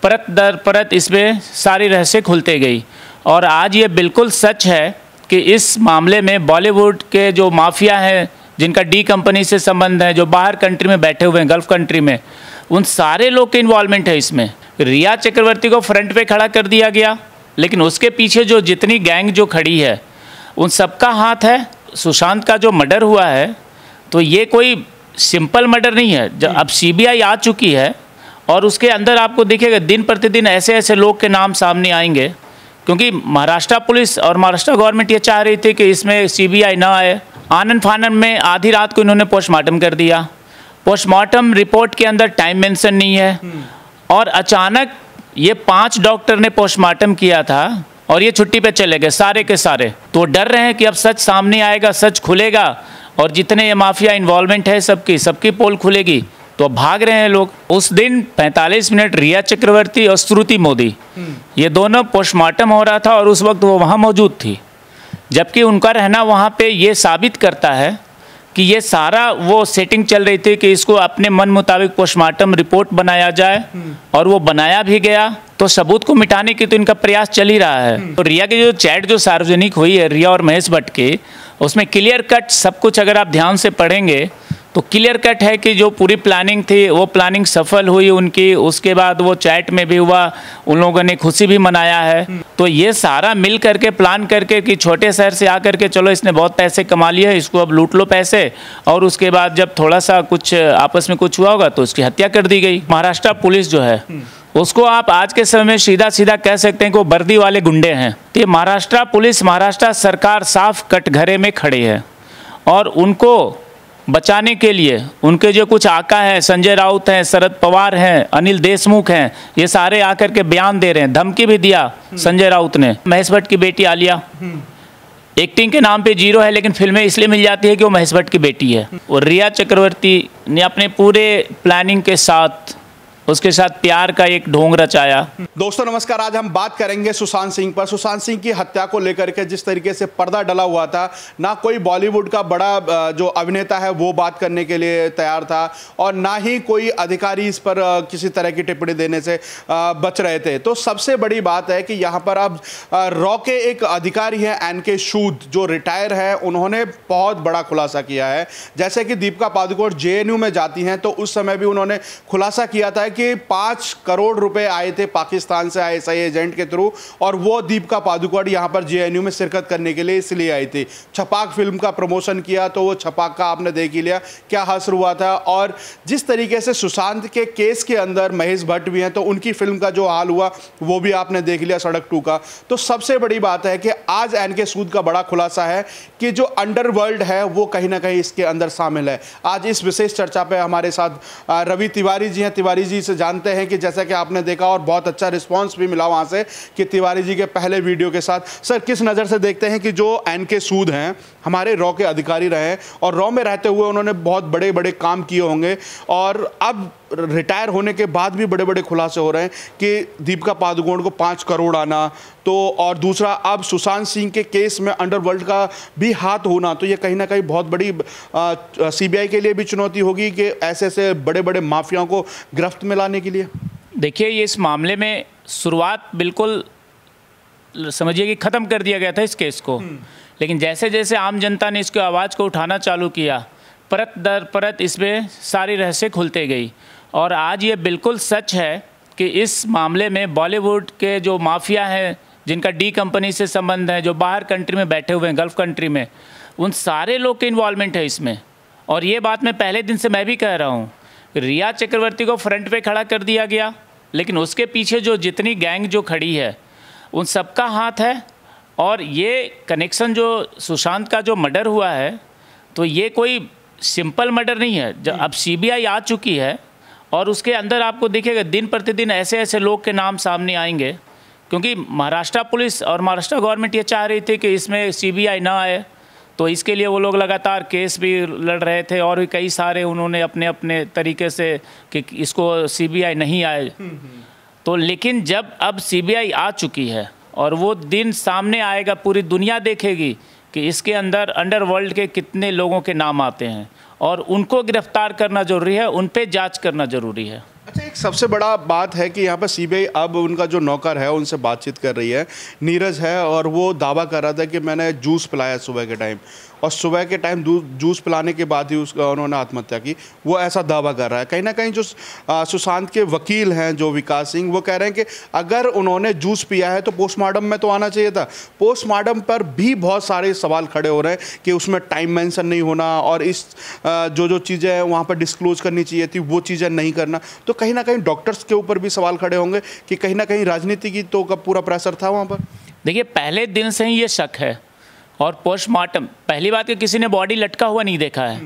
परत दर परत इसमें सारी रहस्य खुलते गई। और आज ये बिल्कुल सच है कि इस मामले में बॉलीवुड के जो माफिया हैं, जिनका डी कंपनी से संबंध है, जो बाहर कंट्री में बैठे हुए हैं, गल्फ कंट्री में, उन सारे लोग के इन्वॉल्वमेंट है इसमें। रिया चक्रवर्ती को फ्रंट पे खड़ा कर दिया गया, लेकिन उसके पीछे जो जितनी गैंग जो खड़ी है उन सबका हाथ है। सुशांत का जो मर्डर हुआ है तो ये कोई सिंपल मर्डर नहीं है। जब अब सीबीआई आ चुकी है और उसके अंदर आपको दिखेगा दिन प्रतिदिन ऐसे ऐसे लोग के नाम सामने आएंगे, क्योंकि महाराष्ट्र पुलिस और महाराष्ट्र गवर्नमेंट ये चाह रही थी कि इसमें सीबीआई ना आए। आनंद फानन में आधी रात को इन्होंने पोस्टमार्टम कर दिया। पोस्टमार्टम रिपोर्ट के अंदर टाइम मेंशन नहीं है, और अचानक ये 5 डॉक्टर ने पोस्टमार्टम किया था और ये छुट्टी पे चले गए सारे के सारे। तो डर रहे हैं कि अब सच सामने आएगा, सच खुलेगा, और जितने ये माफिया इन्वॉल्वमेंट है सबकी पोल खुलेगी। तो भाग रहे हैं लोग। उस दिन 45 मिनट रिया चक्रवर्ती और श्रुति मोदी ये दोनों पोस्टमार्टम हो रहा था और उस वक्त वो वहाँ मौजूद थी, जबकि उनका रहना वहाँ पे ये साबित करता है कि ये सारा वो सेटिंग चल रही थी कि इसको अपने मन मुताबिक पोस्टमार्टम रिपोर्ट बनाया जाए, और वो बनाया भी गया। तो सबूत को मिटाने की तो इनका प्रयास चल ही रहा है। तो रिया की जो चैट जो सार्वजनिक हुई है रिया और महेश भट्ट की, उसमें क्लियर कट सब कुछ अगर आप ध्यान से पढ़ेंगे तो क्लियर कट है कि जो पूरी प्लानिंग थी वो प्लानिंग सफल हुई उनकी। उसके बाद वो चैट में भी हुआ, उन लोगों ने खुशी भी मनाया है। तो ये सारा मिल करके प्लान करके कि छोटे शहर से आकर के चलो इसने बहुत पैसे कमा लिए, इसको अब लूट लो पैसे, और उसके बाद जब थोड़ा सा कुछ आपस में कुछ हुआ होगा तो उसकी हत्या कर दी गई। महाराष्ट्र पुलिस जो है उसको आप आज के समय में सीधा सीधा कह सकते हैं कि वो वर्दी वाले गुंडे हैं। तो ये महाराष्ट्र पुलिस, महाराष्ट्र सरकार साफ कटघरे में खड़े है, और उनको बचाने के लिए उनके जो कुछ आका हैं, संजय राउत हैं, शरद पवार हैं, अनिल देशमुख हैं, ये सारे आकर के बयान दे रहे हैं। धमकी भी दिया संजय राउत ने। महेश भट्ट की बेटी आलिया एक्टिंग के नाम पे 0 है, लेकिन फिल्में इसलिए मिल जाती है कि वो महेश भट्ट की बेटी है। और रिया चक्रवर्ती ने अपने पूरे प्लानिंग के साथ उसके साथ प्यार का एक ढोंग रचाया। दोस्तों नमस्कार, आज हम बात करेंगे सुशांत सिंह पर। सुशांत सिंह की हत्या को लेकर के जिस तरीके से पर्दा डला हुआ था, ना कोई बॉलीवुड का बड़ा जो अभिनेता है वो बात करने के लिए तैयार था, और ना ही कोई अधिकारी इस पर किसी तरह की टिप्पणी देने से बच रहे थे। तो सबसे बड़ी बात है कि यहाँ पर अब रॉ के एक अधिकारी हैं एनके सूद, जो रिटायर है, उन्होंने बहुत बड़ा खुलासा किया है। जैसे कि दीपिका पादुकोण जेएनयू में जाती हैं तो उस समय भी उन्होंने खुलासा किया था कि 5 करोड़ रुपए आए थे पाकिस्तान से आईएसआई एजेंट के थ्रू, और वो दीपिका पादुकोण यहां पर जेएनयू में शिरकत करने के लिए इसलिए आई थी। छपाक फिल्म का प्रमोशन किया तो वो छपाक का आपने देख ही लिया क्या हश्र हुआ था। और जिस तरीके से सुशांत के केस के अंदर महेश भट्ट भी हैं तो उनकी फिल्म का जो हाल हुआ वो भी आपने देख लिया, सड़क 2 का। तो सबसे बड़ी बात है कि आज एनके सूद का बड़ा खुलासा है कि जो अंडरवर्ल्ड है वो कहीं ना कहीं इसके अंदर शामिल है। आज इस विशेष चर्चा पे हमारे साथ रवि तिवारी जी हैं। तिवारी जी से जानते हैं कि जैसा कि आपने देखा और बहुत अच्छा रिस्पांस भी मिला वहां से कि तिवारी जी के पहले वीडियो के साथ, सर किस नज़र से देखते हैं कि जो एनके सूद हैं हमारे रॉ के अधिकारी रहे हैं और रॉ में रहते हुए उन्होंने बहुत बड़े बड़े काम किए होंगे, और अब रिटायर होने के बाद भी बड़े बड़े खुलासे हो रहे हैं कि दीपिका पादुकोण को 5 करोड़ आना, तो और दूसरा अब सुशांत सिंह के केस में अंडरवर्ल्ड का भी हाथ होना, तो ये कहीं ना कहीं बहुत बड़ी सीबीआई के लिए भी चुनौती होगी कि ऐसे ऐसे बड़े बड़े माफियाओं को गिरफ्त में लाने के लिए। देखिए, ये इस मामले में शुरुआत बिल्कुल समझिए कि ख़त्म कर दिया गया था इस केस को, लेकिन जैसे जैसे आम जनता ने इसकी आवाज़ को उठाना चालू किया, परत दर परत इसमें सारी रहस्य खुलते गई। और आज ये बिल्कुल सच है कि इस मामले में बॉलीवुड के जो माफिया हैं, जिनका डी कंपनी से संबंध है, जो बाहर कंट्री में बैठे हुए हैं, गल्फ कंट्री में, उन सारे लोग के इन्वॉल्वमेंट है इसमें। और ये बात मैं पहले दिन से मैं भी कह रहा हूँ, रिया चक्रवर्ती को फ्रंट पे खड़ा कर दिया गया, लेकिन उसके पीछे जो जितनी गैंग जो खड़ी है उन सबका हाथ है। और ये कनेक्शन जो सुशांत का जो मर्डर हुआ है तो ये कोई सिंपल मर्डर नहीं है। जब अब सीबीआई आ चुकी है और उसके अंदर आपको दिखेगा दिन प्रतिदिन ऐसे ऐसे लोग के नाम सामने आएंगे, क्योंकि महाराष्ट्र पुलिस और महाराष्ट्र गवर्नमेंट ये चाह रही थी कि इसमें सीबीआई ना आए, तो इसके लिए वो लोग लगातार केस भी लड़ रहे थे और भी कई सारे उन्होंने अपने अपने तरीके से कि इसको सीबीआई नहीं आए। तो लेकिन जब अब सीबीआई आ चुकी है और वो दिन सामने आएगा, पूरी दुनिया देखेगी कि इसके अंदर अंडरवर्ल्ड के कितने लोगों के नाम आते हैं और उनको गिरफ्तार करना जरूरी है, उन पे जांच करना जरूरी है। अच्छा, एक सबसे बड़ा बात है कि यहाँ पर सीबीआई अब उनका जो नौकर है उनसे बातचीत कर रही है, नीरज है, और वो दावा कर रहा था कि मैंने जूस पिलाया सुबह के टाइम, और सुबह के टाइम जूस पिलाने के बाद ही उसका उन्होंने आत्महत्या की। वो ऐसा दावा कर रहा है। कहीं ना कहीं जो सुशांत के वकील हैं जो विकास सिंह, वो कह रहे हैं कि अगर उन्होंने जूस पिया है तो पोस्टमार्टम में तो आना चाहिए था। पोस्टमार्टम पर भी बहुत सारे सवाल खड़े हो रहे हैं कि उसमें टाइम मेंशन नहीं होना, और इस जो चीज़ें हैं वहाँ पर डिस्क्लोज करनी चाहिए थी वो चीज़ें नहीं करना। तो कहीं ना कहीं डॉक्टर्स के ऊपर भी सवाल खड़े होंगे कि कहीं ना कहीं राजनीति की तो का पूरा प्रेशर था वहाँ पर। देखिए, पहले दिन से ही ये शक है। और पोस्टमार्टम, पहली बात कि किसी ने बॉडी लटका हुआ नहीं देखा है,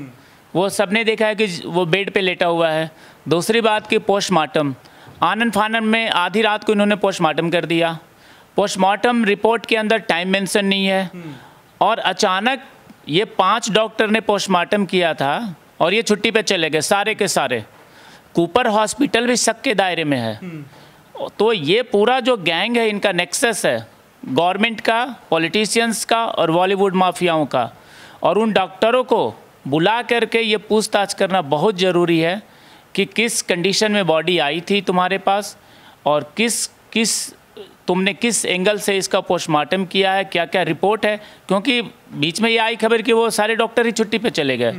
वो सबने देखा है कि वो बेड पे लेटा हुआ है। दूसरी बात कि पोस्टमार्टम आनन फानन में आधी रात को इन्होंने पोस्टमार्टम कर दिया। पोस्टमार्टम रिपोर्ट के अंदर टाइम मेंशन नहीं है, और अचानक ये 5 डॉक्टर ने पोस्टमार्टम किया था और ये छुट्टी पे चले गए सारे के सारे। कूपर हॉस्पिटल भी शक के दायरे में है। तो ये पूरा जो गैंग है, इनका नेक्सस है गवर्नमेंट का, पॉलिटिशियंस का और बॉलीवुड माफियाओं का। और उन डॉक्टरों को बुला करके ये पूछताछ करना बहुत ज़रूरी है कि किस कंडीशन में बॉडी आई थी तुम्हारे पास, और तुमने किस एंगल से इसका पोस्टमार्टम किया है, क्या क्या रिपोर्ट है। क्योंकि बीच में ये आई खबर कि वो सारे डॉक्टर ही छुट्टी पे चले गए,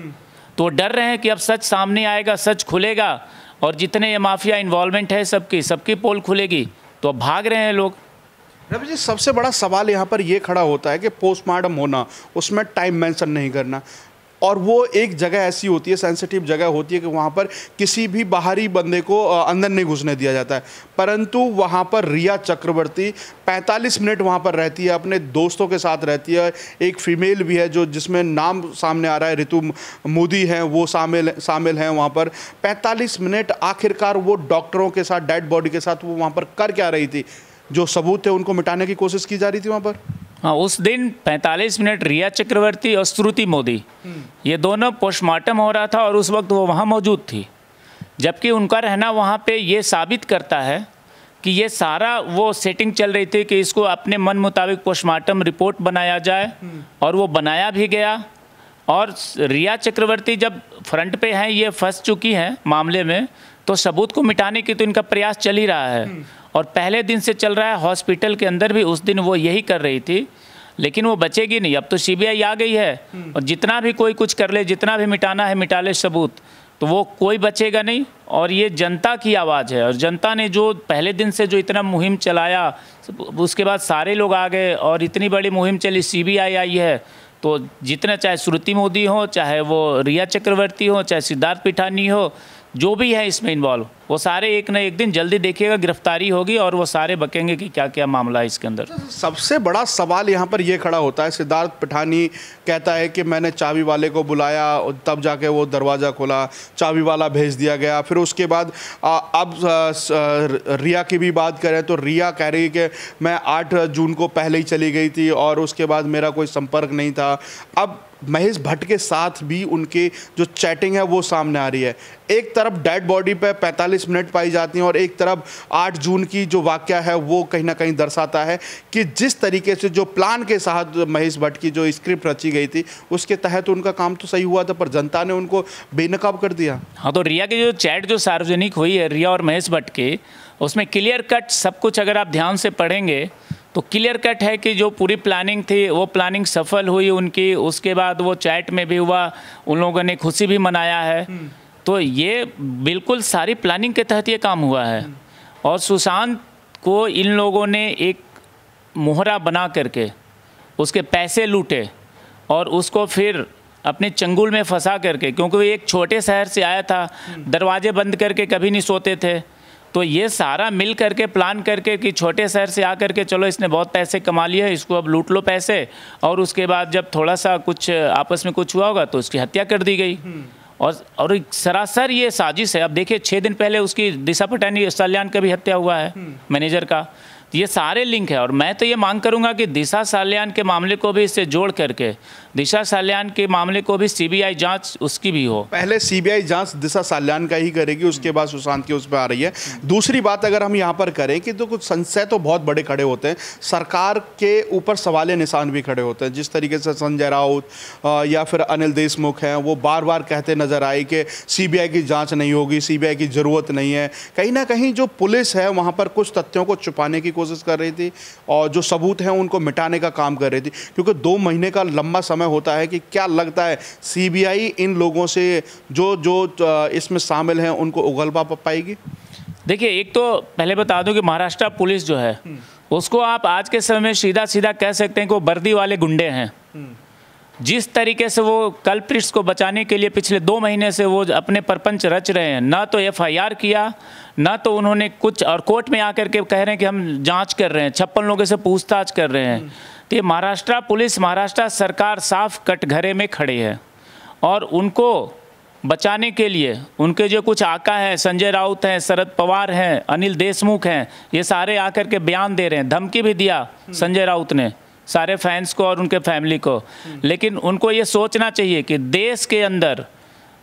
तो डर रहे हैं कि अब सच सामने आएगा, सच खुलेगा, और जितने ये माफिया इन्वॉल्वमेंट है सबकी पोल खुलेगी, तो अब भाग रहे हैं लोग। रवि जी, सबसे बड़ा सवाल यहाँ पर ये खड़ा होता है कि पोस्टमार्टम होना, उसमें टाइम मेंशन नहीं करना, और वो एक जगह ऐसी होती है, सेंसिटिव जगह होती है कि वहाँ पर किसी भी बाहरी बंदे को अंदर नहीं घुसने दिया जाता है। परंतु वहाँ पर रिया चक्रवर्ती 45 मिनट वहाँ पर रहती है, अपने दोस्तों के साथ रहती है। एक फीमेल भी है जो जिसमें नाम सामने आ रहा है, ऋतु मोदी हैं, वो शामिल हैं वहाँ पर। 45 मिनट आखिरकार वो डॉक्टरों के साथ, डेड बॉडी के साथ वो वहाँ पर कर क्या रही थी? जो सबूत थे उनको मिटाने की कोशिश की जा रही थी वहाँ पर। हाँ, उस दिन 45 मिनट रिया चक्रवर्ती और श्रुति मोदी, ये दोनों पोस्टमार्टम हो रहा था और उस वक्त वो वहाँ मौजूद थी। जबकि उनका रहना वहाँ पे ये साबित करता है कि ये सारा वो सेटिंग चल रही थी कि इसको अपने मन मुताबिक पोस्टमार्टम रिपोर्ट बनाया जाए, और वो बनाया भी गया। और रिया चक्रवर्ती जब फ्रंट पे हैं, ये फंस चुकी हैं मामले में, तो सबूत को मिटाने की तो इनका प्रयास चल ही रहा है, और पहले दिन से चल रहा है। हॉस्पिटल के अंदर भी उस दिन वो यही कर रही थी, लेकिन वो बचेगी नहीं। अब तो सीबीआई आ गई है, और जितना भी कोई कुछ कर ले, जितना भी मिटाना है मिटा ले सबूत, तो वो कोई बचेगा नहीं। और ये जनता की आवाज़ है, और जनता ने जो पहले दिन से जो इतना मुहिम चलाया, उसके बाद सारे लोग आ गए और इतनी बड़ी मुहिम चली, सीबीआई आई है। तो जितना, चाहे श्रुति मोदी हो, चाहे वो रिया चक्रवर्ती हो, चाहे सिद्धार्थ पिठानी हो, जो भी है इसमें इन्वॉल्व, वो सारे एक न एक दिन जल्दी देखिएगा गिरफ्तारी होगी, और वो सारे बकेंगे कि क्या क्या मामला है इसके अंदर। सबसे बड़ा सवाल यहाँ पर ये खड़ा होता है, सिद्धार्थ पिठानी कहता है कि मैंने चाबी वाले को बुलाया, तब जाके वो दरवाज़ा खोला, चाबी वाला भेज दिया गया। फिर उसके बाद अब रिया की भी बात करें तो रिया कह रही है कि मैं 8 जून को पहले ही चली गई थी और उसके बाद मेरा कोई संपर्क नहीं था। अब महेश भट्ट के साथ भी उनकी जो चैटिंग है वो सामने आ रही है। एक तरफ डेड बॉडी पे 45 मिनट पाई जाती हैं, और एक तरफ 8 जून की जो वाकया है वो कहीं ना कहीं दर्शाता है कि जिस तरीके से जो प्लान के साथ महेश भट्ट की जो स्क्रिप्ट रची गई थी, उसके तहत उनका काम तो सही हुआ था, पर जनता ने उनको बेनकाब कर दिया। हाँ, तो रिया की जो चैट जो सार्वजनिक हुई है रिया और महेश भट्ट की, उसमें क्लियर कट सब कुछ अगर आप ध्यान से पढ़ेंगे तो क्लियर कट है कि जो पूरी प्लानिंग थी वो प्लानिंग सफल हुई उनकी। उसके बाद वो चैट में भी हुआ, उन लोगों ने खुशी भी मनाया है। तो ये बिल्कुल सारी प्लानिंग के तहत ये काम हुआ है। और सुशांत को इन लोगों ने एक मोहरा बना करके उसके पैसे लूटे, और उसको फिर अपने चंगुल में फंसा करके, क्योंकि वो एक छोटे शहर से आया था, दरवाजे बंद करके कभी नहीं सोते थे। तो ये सारा मिल करके प्लान करके कि छोटे शहर से आकर के चलो इसने बहुत पैसे कमा लिए, इसको अब लूट लो पैसे, और उसके बाद जब थोड़ा सा कुछ आपस में कुछ हुआ होगा तो उसकी हत्या कर दी गई। और सरासर ये साजिश है। अब देखिए 6 दिन पहले उसकी दिशा पटानी सल्यान का भी हत्या हुआ है, मैनेजर का। ये सारे लिंक है। और मैं तो ये मांग करूंगा कि दिशा साल्यान के मामले को भी इससे जोड़ करके दिशा साल्यान के मामले को भी सीबीआई जांच उसकी भी हो। पहले सीबीआई जांच दिशा साल्यान का ही करेगी, उसके बाद सुशांत की उस पर आ रही है। दूसरी बात अगर हम यहाँ पर करें कि तो कुछ संशय तो बहुत बड़े खड़े होते हैं, सरकार के ऊपर सवालिया निशान भी खड़े होते हैं। जिस तरीके से संजय राउत या फिर अनिल देशमुख हैं, वो बार बार कहते नजर आए कि सीबीआई की जाँच नहीं होगी, सीबीआई की ज़रूरत नहीं है। कहीं ना कहीं जो पुलिस है वहाँ पर कुछ तथ्यों को छुपाने की कोशिश कर रही थी और जो सबूत हैं उनको मिटाने का काम कर रही थी, क्योंकि 2 महीने का लंबा समय होता है। कि क्या लगता है सीबीआई इन लोगों से जो इसमें शामिल हैं उनको उगलवा पाएगी? देखिए, एक तो पहले बता दूं कि महाराष्ट्र पुलिस जो है उसको आप आज के समय में सीधा सीधा कह सकते हैं कि वो वर्दी वाले गुंडे हैं। जिस तरीके से वो कल्प्रिट्स को बचाने के लिए पिछले 2 महीने से वो अपने परपंच रच रहे हैं, ना तो एफआईआर किया, ना तो उन्होंने कुछ, और कोर्ट में आकर के कह रहे हैं कि हम जांच कर रहे हैं, 56 लोगों से पूछताछ कर रहे हैं। तो ये महाराष्ट्र पुलिस, महाराष्ट्र सरकार साफ कटघरे में खड़े है और उनको बचाने के लिए उनके जो कुछ आका हैं, संजय राउत हैं, शरद पवार हैं, अनिल देशमुख हैं, ये सारे आकर के बयान दे रहे हैं। धमकी भी दिया संजय राउत ने सारे फैंस को और उनके फैमिली को। लेकिन उनको ये सोचना चाहिए कि देश के अंदर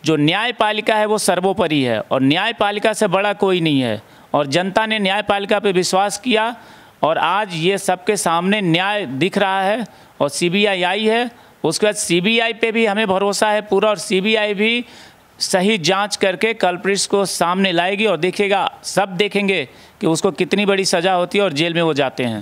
जो न्यायपालिका है वो सर्वोपरि है और न्यायपालिका से बड़ा कोई नहीं है। और जनता ने न्यायपालिका पे विश्वास किया और आज ये सबके सामने न्याय दिख रहा है और सीबीआई आई है। उसके बाद सीबीआई पे भी हमें भरोसा है पूरा, और सीबीआई भी सही जांच करके कल्प्रिट्स को सामने लाएगी और देखिएगा, सब देखेंगे कि उसको कितनी बड़ी सज़ा होती है और जेल में वो जाते हैं।